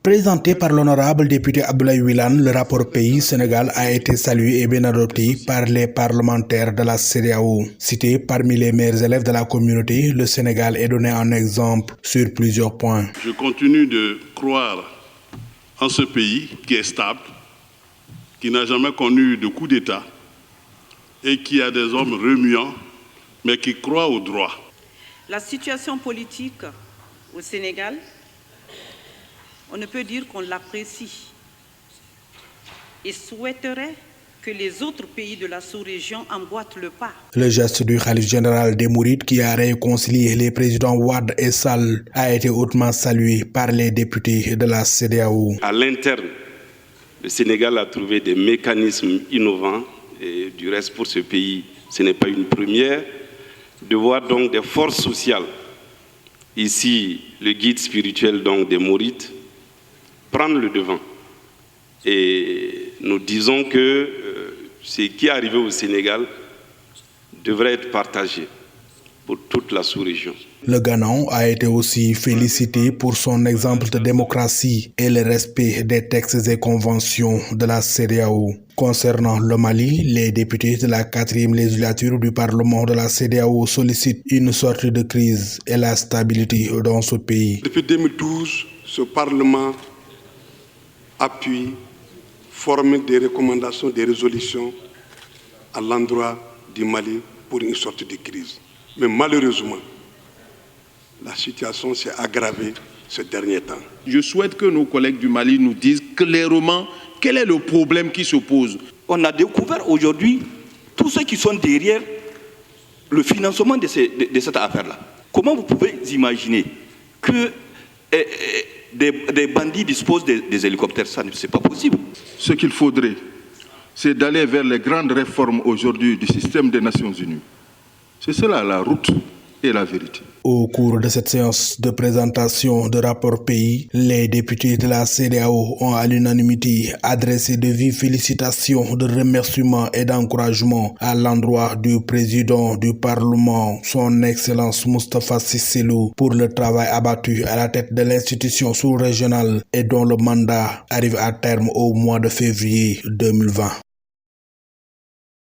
Présenté par l'honorable député Abdoulaye Wilane, le rapport pays Sénégal a été salué et bien adopté par les parlementaires de la CEDEAO. Cité parmi les meilleurs élèves de la communauté, le Sénégal est donné en exemple sur plusieurs points. Je continue de croire en ce pays qui est stable, qui n'a jamais connu de coup d'État et qui a des hommes remuants, mais qui croient au droit. La situation politique au Sénégal, on ne peut dire qu'on l'apprécie et souhaiterait que les autres pays de la sous-région emboîtent le pas. Le geste du khalife général des Mourides qui a réconcilié les présidents Wade et Sall a été hautement salué par les députés de la CEDEAO. À l'interne, le Sénégal a trouvé des mécanismes innovants et du reste pour ce pays, ce n'est pas une première, de voir donc des forces sociales. Ici, le guide spirituel donc des Mourides prendre le devant. Et nous disons que ce qui est arrivé au Sénégal devrait être partagé pour toute la sous-région. Le Ghana a été aussi félicité pour son exemple de démocratie et le respect des textes et conventions de la CEDEAO. Concernant le Mali, les députés de la 4e législature du Parlement de la CEDEAO sollicitent une sortie de crise et la stabilité dans ce pays. Depuis 2012, ce Parlement appuie, forme des recommandations, des résolutions à l'endroit du Mali pour une sortie de crise. Mais malheureusement, la situation s'est aggravée ces derniers temps. Je souhaite que nos collègues du Mali nous disent clairement quel est le problème qui se pose. On a découvert aujourd'hui tous ceux qui sont derrière le financement de cette affaire-là. Comment vous pouvez imaginer que des bandits disposent des hélicoptères? Ça, c'est pas possible. Ce qu'il faudrait, c'est d'aller vers les grandes réformes aujourd'hui du système des Nations Unies. C'est cela la route et la vérité. Au cours de cette séance de présentation de rapport pays, les députés de la CEDEAO ont à l'unanimité adressé de vives félicitations, de remerciements et d'encouragement à l'endroit du président du Parlement, son Excellence Moustapha Cissé Lo, pour le travail abattu à la tête de l'institution sous-régionale et dont le mandat arrive à terme au mois de février 2020.